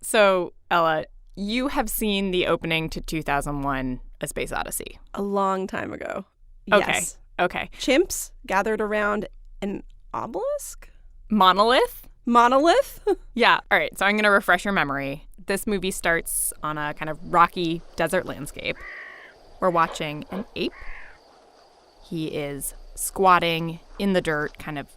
So, Ella, you have seen the opening to 2001: A Space Odyssey. A long time ago. Okay. Yes. Okay. Chimps gathered around an obelisk? Monolith? Monolith? Yeah. All right. So I'm going to refresh your memory. This movie starts on a kind of rocky desert landscape. We're watching an ape. He is squatting in the dirt, kind of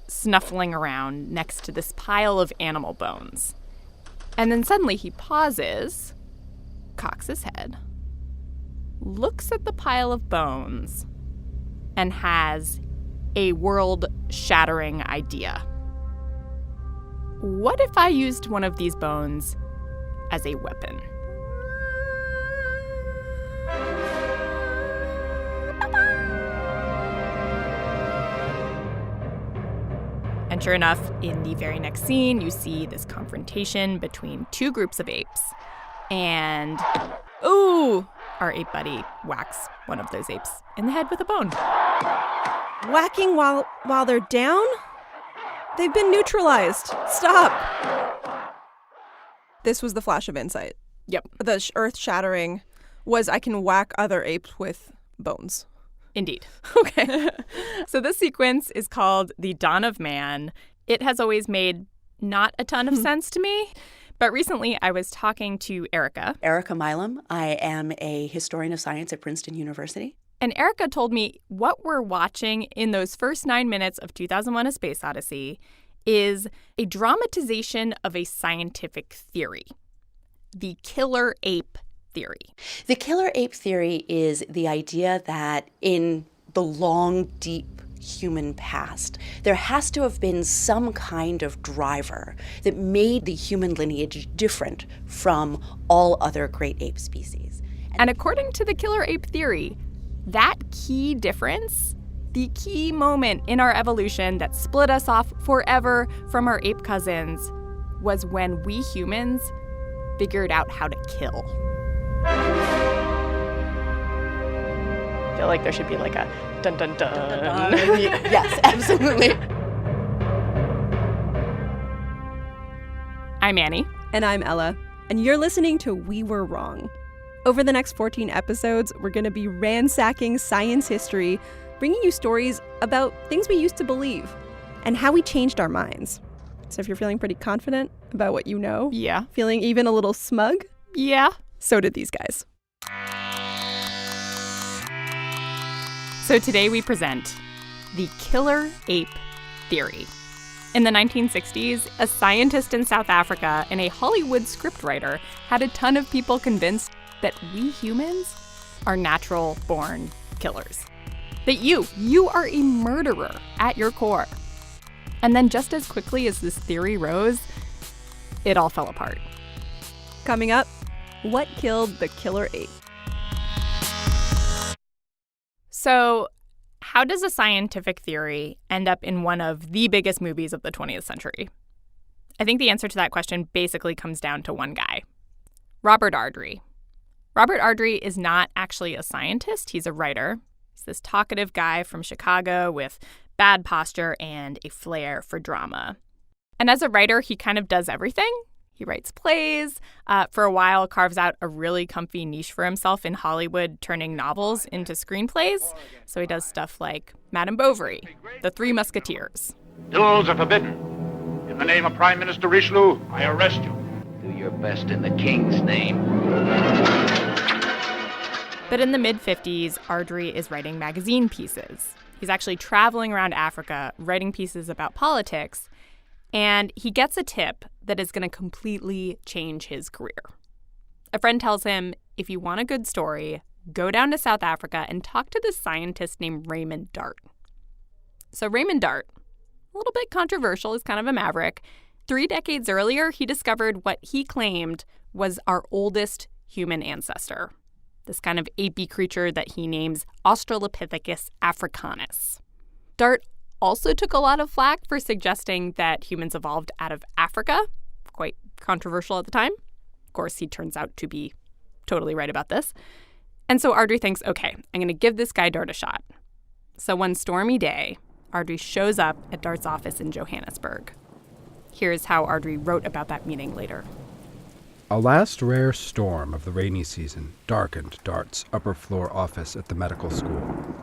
snuffling around next to this pile of animal bones. And then suddenly he pauses, cocks his head, looks at the pile of bones, and has a world-shattering idea. What if I used one of these bones as a weapon? And sure enough, in the very next scene, you see this confrontation between two groups of apes. And, ooh, our ape buddy whacks one of those apes in the head with a bone. Whacking while they're down? They've been neutralized. Stop. This was the flash of insight. Yep. The earth-shattering was I can whack other apes with bones. Indeed. Okay. So this sequence is called The Dawn of Man. It has always made not a ton of sense to me. But recently I was talking to Erica. Erica Milam. I am a historian of science at Princeton University. And Erica told me what we're watching in those first 9 minutes of 2001: A Space Odyssey is a dramatization of a scientific theory, the killer ape theory. The killer ape theory is the idea that in the long, deep human past, there has to have been some kind of driver that made the human lineage different from all other great ape species. And according to the killer ape theory, that key difference, the key moment in our evolution that split us off forever from our ape cousins, was when we humans figured out how to kill. I feel like there should be like a dun dun dun. Dun, dun, dun. Yes, absolutely. I'm Annie. And I'm Ella. And you're listening to We Were Wrong. Over the next 14 episodes, we're going to be ransacking science history, bringing you stories about things we used to believe and how we changed our minds. So if you're feeling pretty confident about what you know, Yeah. feeling even a little smug, Yeah. so did these guys. So today we present the killer ape theory. In the 1960s, a scientist in South Africa and a Hollywood scriptwriter had a ton of people convinced that we humans are natural-born killers. That you are a murderer at your core. And then just as quickly as this theory rose, it all fell apart. Coming up, what killed the killer ape? So, how does a scientific theory end up in one of the biggest movies of the 20th century? I think the answer to that question basically comes down to one guy, Robert Ardrey. Robert Ardrey is not actually a scientist. He's a writer. He's this talkative guy from Chicago with bad posture and a flair for drama. And as a writer, he kind of does everything. He writes plays, for a while carves out a really comfy niche for himself in Hollywood, turning novels into screenplays. So he does stuff like Madame Bovary, The Three Musketeers. Duels are forbidden. In the name of Prime Minister Richelieu, I arrest you. Do your best in the king's name. But in the mid-50s, Ardrey is writing magazine pieces. He's actually traveling around Africa, writing pieces about politics, and he gets a tip that is going to completely change his career. A friend tells him, if you want a good story, go down to South Africa and talk to this scientist named Raymond Dart. So Raymond Dart, a little bit controversial, is kind of a maverick. 3 decades earlier, he discovered what he claimed was our oldest human ancestor, this kind of apey creature that he names Australopithecus africanus. Dart also took a lot of flack for suggesting that humans evolved out of Africa, quite controversial at the time. Of course, he turns out to be totally right about this. And so Ardrey thinks, okay, I'm going to give this guy Dart a shot. So one stormy day, Ardrey shows up at Dart's office in Johannesburg. Here's how Ardrey wrote about that meeting later. A last rare storm of the rainy season darkened Dart's upper-floor office at the medical school.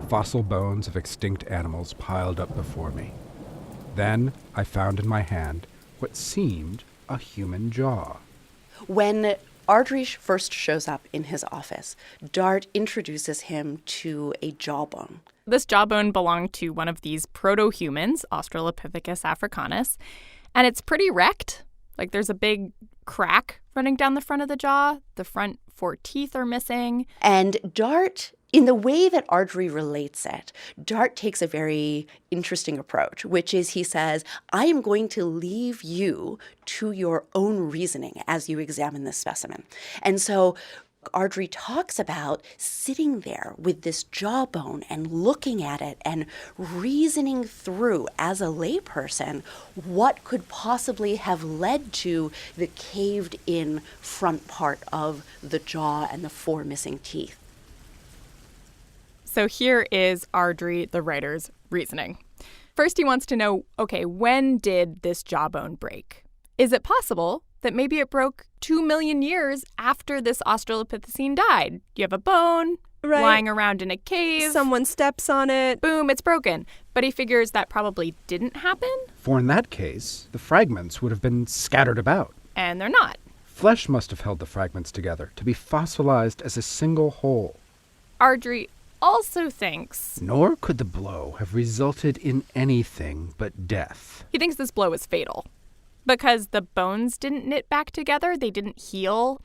Fossil bones of extinct animals piled up before me. Then I found in my hand what seemed a human jaw. When Ardrich first shows up in his office, Dart introduces him to a jawbone. This jawbone belonged to one of these proto-humans, Australopithecus africanus, and it's pretty wrecked. Like, there's a big crack running down the front of the jaw. The front 4 teeth are missing. And Dart, in the way that Ardrich relates it, Dart takes a very interesting approach, which is he says, I am going to leave you to your own reasoning as you examine this specimen. And so Ardrich talks about sitting there with this jawbone and looking at it and reasoning through, as a layperson, what could possibly have led to the caved-in front part of the jaw and the 4 missing teeth. So here is Ardrich, the writer's reasoning. First, he wants to know, okay, when did this jawbone break? Is it possible that maybe it broke 2 million years after this Australopithecine died? You have a bone lying around in a cave. Someone steps on it. Boom, it's broken. But he figures that probably didn't happen. For in that case, the fragments would have been scattered about. And they're not. Flesh must have held the fragments together to be fossilized as a single whole. Ardrich also thinks... Nor could the blow have resulted in anything but death. He thinks this blow is fatal because the bones didn't knit back together. They didn't heal.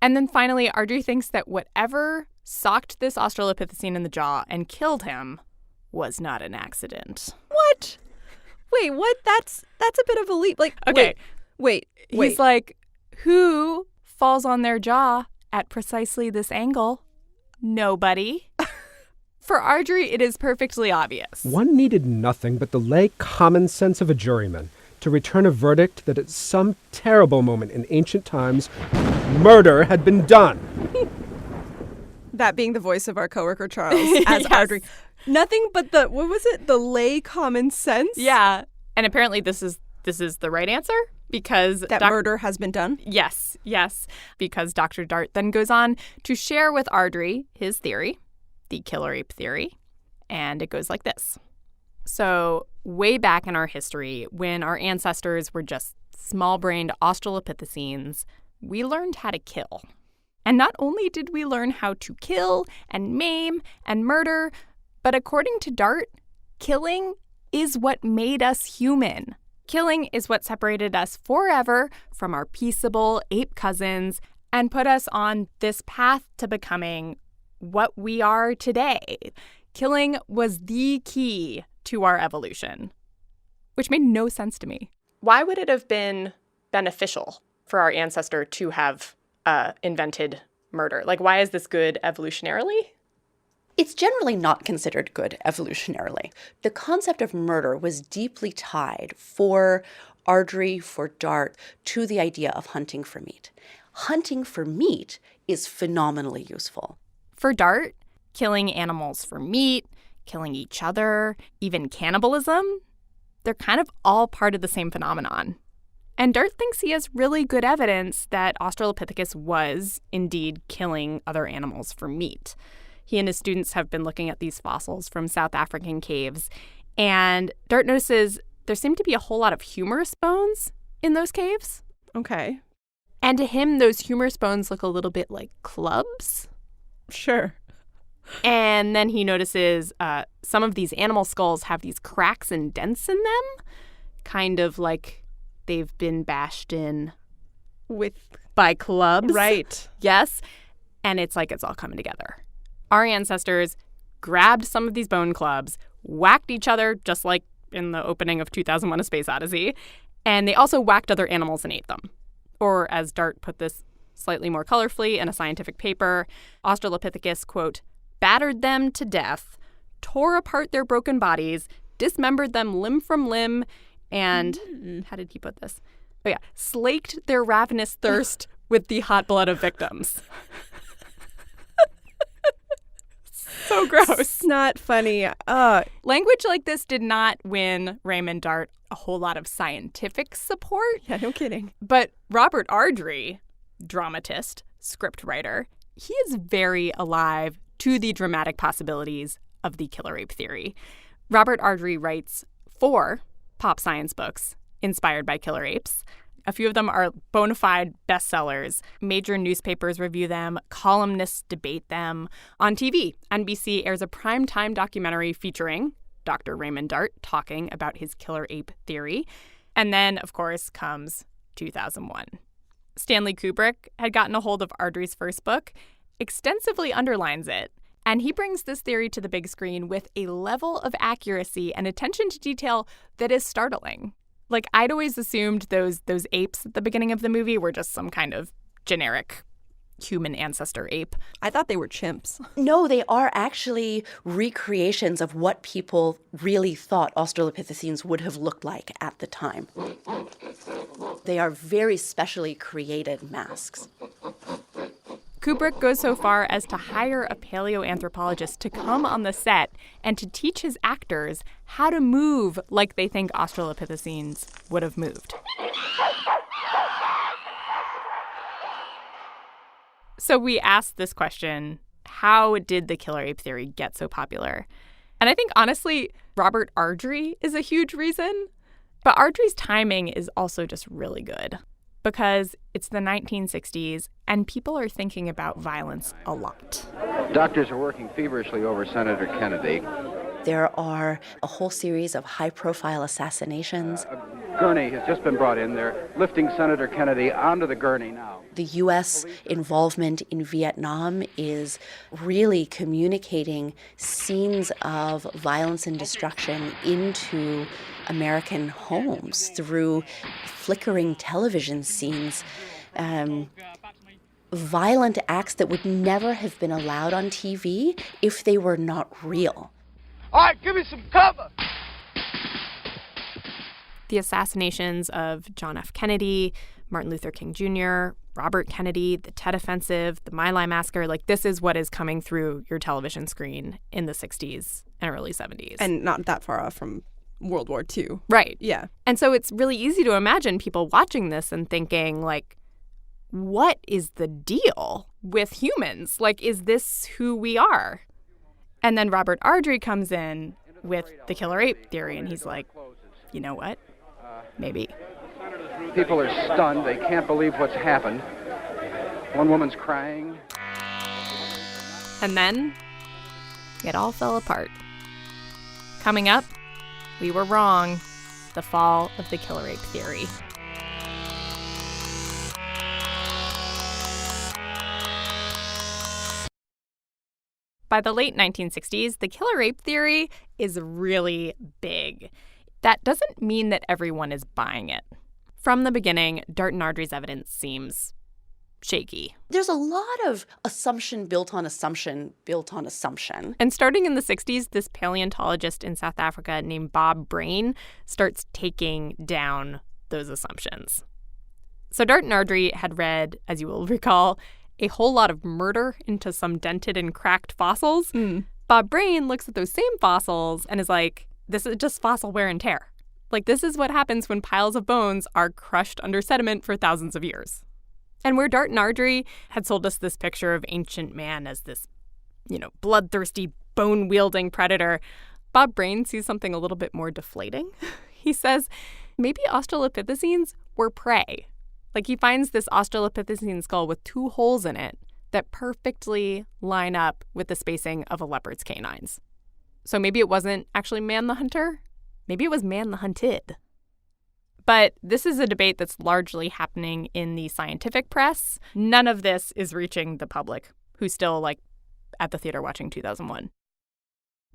And then finally, Ardrich thinks that whatever socked this Australopithecine in the jaw and killed him was not an accident. What? Wait, what? That's a bit of a leap. Like, okay. Wait. He's like, who falls on their jaw at precisely this angle? Nobody. For Ardrich, it is perfectly obvious. One needed nothing but the lay common sense of a juryman to return a verdict that at some terrible moment in ancient times, murder had been done. That being the voice of our coworker Charles as Yes. Ardrich. Nothing but the, what was it? The lay common sense? Yeah. And apparently this is the right answer because... That murder has been done? Yes. Because Dr. Dart then goes on to share with Ardrich his theory, the killer ape theory, and it goes like this. So way back in our history, when our ancestors were just small-brained Australopithecines, we learned how to kill. And not only did we learn how to kill and maim and murder, but according to Dart, killing is what made us human. Killing is what separated us forever from our peaceable ape cousins and put us on this path to becoming what we are today. Killing was the key to our evolution, which made no sense to me. Why would it have been beneficial for our ancestor to have invented murder? Like, why is this good evolutionarily? It's generally not considered good evolutionarily. The concept of murder was deeply tied for Ardrich, for Dart, to the idea of hunting for meat. Hunting for meat is phenomenally useful. For Dart, killing animals for meat, killing each other, even cannibalism, they're kind of all part of the same phenomenon. And Dart thinks he has really good evidence that Australopithecus was indeed killing other animals for meat. He and his students have been looking at these fossils from South African caves, and Dart notices there seem to be a whole lot of humerus bones in those caves. Okay. And to him, those humerus bones look a little bit like clubs. Sure. And then he notices some of these animal skulls have these cracks and dents in them, kind of like they've been bashed in by clubs. Right. Yes. And it's like it's all coming together. Our ancestors grabbed some of these bone clubs, whacked each other, just like in the opening of 2001: A Space Odyssey, and they also whacked other animals and ate them. Or, as Dart put this slightly more colorfully in a scientific paper, Australopithecus, quote, battered them to death, tore apart their broken bodies, dismembered them limb from limb, and, how did he put this? Oh yeah, slaked their ravenous thirst with the hot blood of victims. So gross. It's not funny. Language like this did not win Raymond Dart a whole lot of scientific support. Yeah, no kidding. But Robert Ardrey, dramatist, scriptwriter, he is very alive to the dramatic possibilities of the killer ape theory. Robert Ardrey writes 4 pop science books inspired by killer apes. A few of them are bona fide bestsellers. Major newspapers review them. Columnists debate them. On TV, NBC airs a primetime documentary featuring Dr. Raymond Dart talking about his killer ape theory. And then, of course, comes 2001. Stanley Kubrick had gotten a hold of Ardrey's first book, extensively underlines it, and he brings this theory to the big screen with a level of accuracy and attention to detail that is startling. Like, I'd always assumed those apes at the beginning of the movie were just some kind of generic human ancestor ape. I thought they were chimps. No, they are actually recreations of what people really thought Australopithecines would have looked like at the time. They are very specially created masks. Kubrick goes so far as to hire a paleoanthropologist to come on the set and to teach his actors how to move like they think Australopithecines would have moved. So we asked this question, how did the killer ape theory get so popular? And I think, honestly, Robert Ardrey is a huge reason. But Ardrey's timing is also just really good because it's the 1960s and people are thinking about violence a lot. Doctors are working feverishly over Senator Kennedy. There are a whole series of high-profile assassinations. A gurney has just been brought in. They're lifting Senator Kennedy onto the gurney now. The U.S. involvement in Vietnam is really communicating scenes of violence and destruction into American homes through flickering television scenes. Violent acts that would never have been allowed on TV if they were not real. All right, give me some cover! The assassinations of John F. Kennedy, Martin Luther King Jr., Robert Kennedy, the Tet Offensive, the My Lai Massacre, like this is what is coming through your television screen in the 60s and early 70s. And not that far off from World War II. Right. Yeah. And so it's really easy to imagine people watching this and thinking, like, what is the deal with humans? Like, is this who we are? And then Robert Ardrey comes in with the killer ape theory, and he's like, you know what? Maybe. People are stunned. They can't believe what's happened. One woman's crying. And then it all fell apart. Coming up, we were wrong. The fall of the killer ape theory. By the late 1960s, the killer ape theory is really big. That doesn't mean that everyone is buying it. From the beginning, Dart and Ardrey's evidence seems shaky. There's a lot of assumption built on assumption built on assumption. And starting in the 60s, this paleontologist in South Africa named Bob Brain starts taking down those assumptions. So Dart and Ardrey had read, as you will recall, a whole lot of murder into some dented and cracked fossils. Bob Brain looks at those same fossils and is like, this is just fossil wear and tear. Like, this is what happens when piles of bones are crushed under sediment for thousands of years. And where Dart and Ardrey had sold us this picture of ancient man as this, bloodthirsty, bone-wielding predator, Bob Brain sees something a little bit more deflating. He says, maybe Australopithecines were prey. Like, he finds this Australopithecine skull with 2 holes in it that perfectly line up with the spacing of a leopard's canines. So maybe it wasn't actually man the hunter. Maybe it was man the hunted. But this is a debate that's largely happening in the scientific press. None of this is reaching the public, who's still, at the theater watching 2001.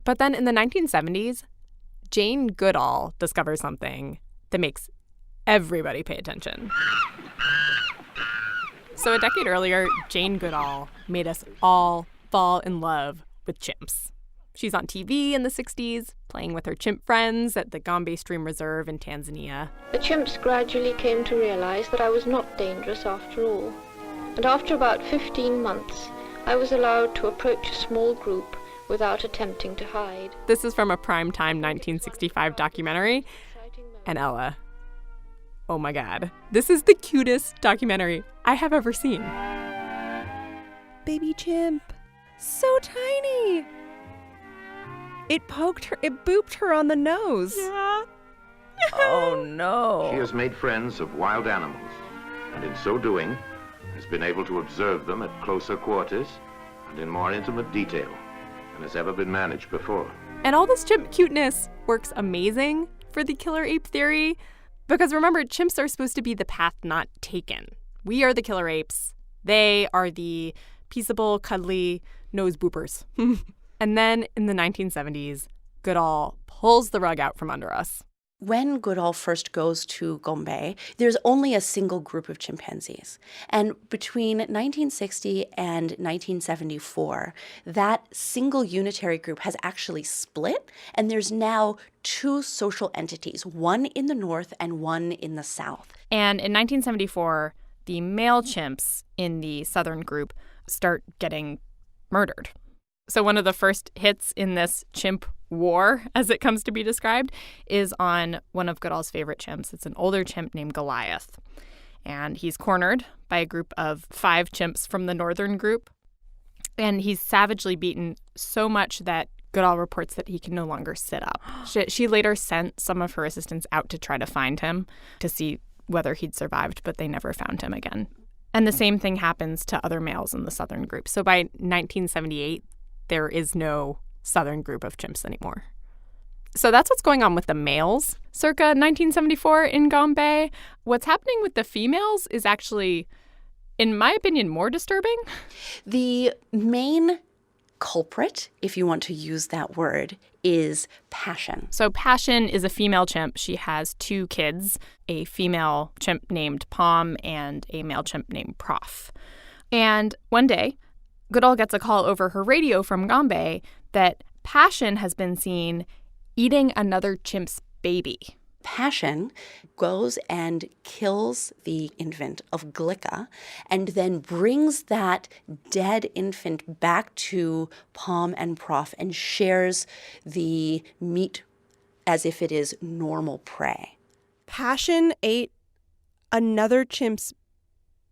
But then in the 1970s, Jane Goodall discovers something that makes everybody pay attention. So a decade earlier, Jane Goodall made us all fall in love with chimps. She's on TV in the 60s, playing with her chimp friends at the Gombe Stream Reserve in Tanzania. The chimps gradually came to realize that I was not dangerous after all. And after about 15 months, I was allowed to approach a small group without attempting to hide. This is from a primetime 1965 documentary. And Ella, oh my God, this is the cutest documentary I have ever seen. Baby chimp. So tiny. It booped her on the nose. Yeah. Oh no. She has made friends of wild animals, and in so doing, has been able to observe them at closer quarters and in more intimate detail than has ever been managed before. And all this chimp cuteness works amazing for the killer ape theory, because remember, chimps are supposed to be the path not taken. We are the killer apes. They are the peaceable, cuddly nose boopers. And then in the 1970s, Goodall pulls the rug out from under us. When Goodall first goes to Gombe, there's only a single group of chimpanzees. And between 1960 and 1974, that single unitary group has actually split, and there's now two social entities, one in the north and one in the south. And in 1974, the male chimps in the southern group start getting murdered. So one of the first hits in this chimp war, as it comes to be described, is on one of Goodall's favorite chimps. It's an older chimp named Goliath. And he's cornered by a group of 5 chimps from the northern group. And he's savagely beaten so much that Goodall reports that he can no longer sit up. She later sent some of her assistants out to try to find him to see whether he'd survived, but they never found him again. And the same thing happens to other males in the southern group. So by 1978, there is no southern group of chimps anymore. So that's what's going on with the males circa 1974 in Gombe. What's happening with the females is actually, in my opinion, more disturbing. The main culprit, if you want to use that word, is Passion. So Passion is a female chimp. She has 2 kids, a female chimp named Pom and a male chimp named Prof. And one day, Goodall gets a call over her radio from Gombe that Passion has been seen eating another chimp's baby. Passion goes and kills the infant of Glicka and then brings that dead infant back to Pom and Prof and shares the meat as if it is normal prey. Passion ate another chimp's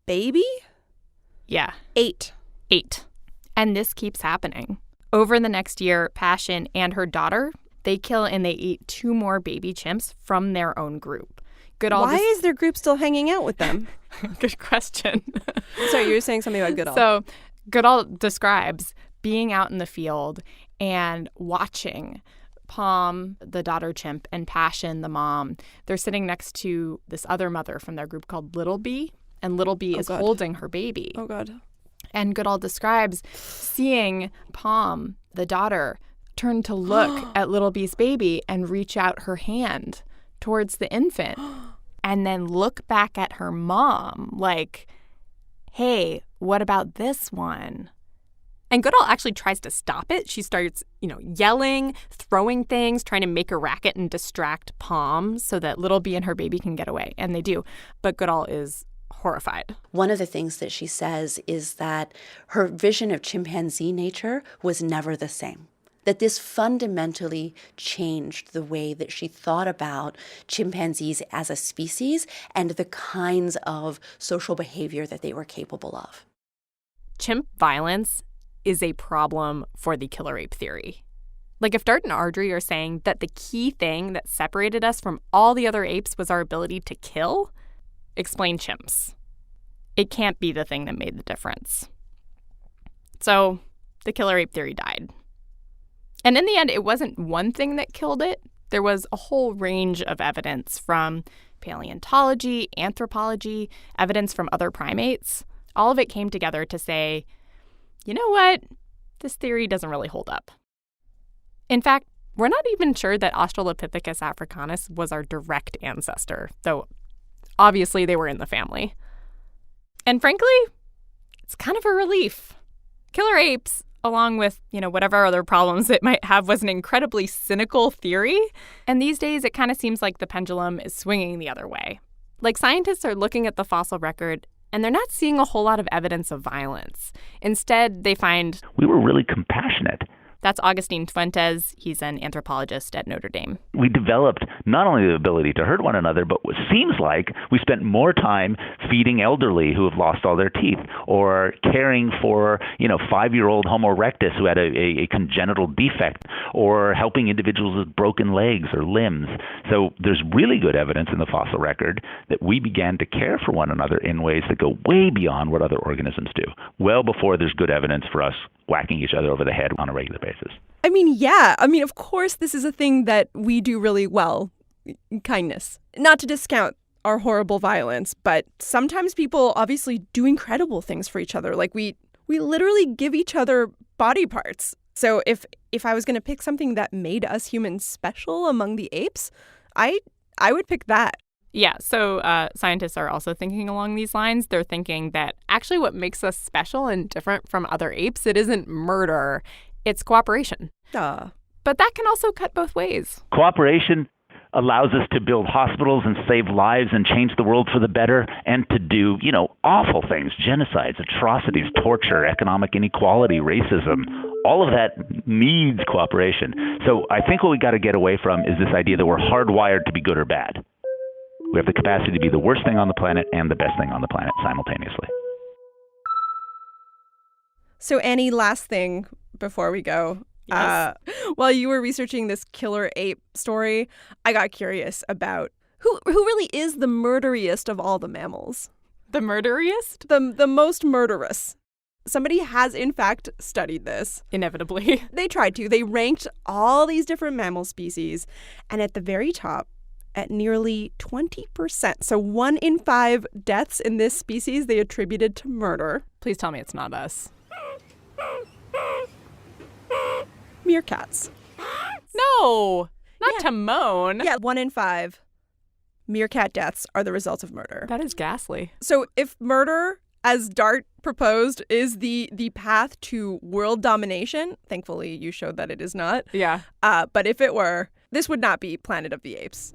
baby? Yeah. 8. And this keeps happening. Over the next year, Passion and her daughter, they kill and they eat 2 more baby chimps from their own group. Why is their group still hanging out with them? Good question. Sorry, you were saying something about Goodall. So Goodall describes being out in the field and watching Pom, the daughter chimp, and Passion, the mom. They're sitting next to this other mother from their group called Little Bee, and Little Bee is holding her baby. Oh, God. And Goodall describes seeing Pom, the daughter, turn to look at Little Bee's baby and reach out her hand towards the infant and then look back at her mom like, hey, what about this one? And Goodall actually tries to stop it. She starts, yelling, throwing things, trying to make a racket and distract Pom so that Little Bee and her baby can get away. And they do. But Goodall is horrified. One of the things that she says is that her vision of chimpanzee nature was never the same. That this fundamentally changed the way that she thought about chimpanzees as a species and the kinds of social behavior that they were capable of. Chimp violence is a problem for the killer ape theory. Like if Dart and Ardrey are saying that the key thing that separated us from all the other apes was our ability to kill, explain chimps. It can't be the thing that made the difference. So the killer ape theory died. And in the end, it wasn't one thing that killed it. There was a whole range of evidence from paleontology, anthropology, evidence from other primates. All of it came together to say, you know what? This theory doesn't really hold up. In fact, we're not even sure that Australopithecus africanus was our direct ancestor, though obviously they were in the family. And frankly, it's kind of a relief. Killer apes, along with, whatever other problems it might have, was an incredibly cynical theory. And these days, it kind of seems like the pendulum is swinging the other way. Like scientists are looking at the fossil record and they're not seeing a whole lot of evidence of violence. Instead, they find we were really compassionate That's Agustin Fuentes. He's an anthropologist at Notre Dame. We developed not only the ability to hurt one another, but what seems like we spent more time feeding elderly who have lost all their teeth, or caring for, 5-year-old Homo erectus who had a congenital defect, or helping individuals with broken legs or limbs. So there's really good evidence in the fossil record that we began to care for one another in ways that go way beyond what other organisms do, well before there's good evidence for us whacking each other over the head on a regular basis. I mean, yeah. Of course, this is a thing that we do really well. Kindness. Not to discount our horrible violence, but sometimes people obviously do incredible things for each other. Like we literally give each other body parts. So if I was going to pick something that made us humans special among the apes, I would pick that. Yeah, so scientists are also thinking along these lines. They're thinking that actually what makes us special and different from other apes, it isn't murder, it's cooperation. But that can also cut both ways. Cooperation allows us to build hospitals and save lives and change the world for the better, and to do, awful things, genocides, atrocities, torture, economic inequality, racism. All of that needs cooperation. So I think what we got to get away from is this idea that we're hardwired to be good or bad. We have the capacity to be the worst thing on the planet and the best thing on the planet simultaneously. So Annie, last thing before we go. Yes. While you were researching this killer ape story, I got curious about who really is the murderiest of all the mammals. The murderiest? The most murderous. Somebody has, in fact, studied this. Inevitably. They tried to. They ranked all these different mammal species, and at the very top, at nearly 20%, so 1 in 5 deaths in this species they attributed to murder. Please tell me it's not us. Meerkats. No, not Timon. Yeah, 1 in 5 meerkat deaths are the result of murder. That is ghastly. So if murder, as Dart proposed, is the path to world domination, thankfully you showed that it is not. Yeah. But if it were, this would not be Planet of the Apes.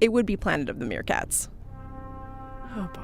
It would be Planet of the Meerkats. Oh, boy.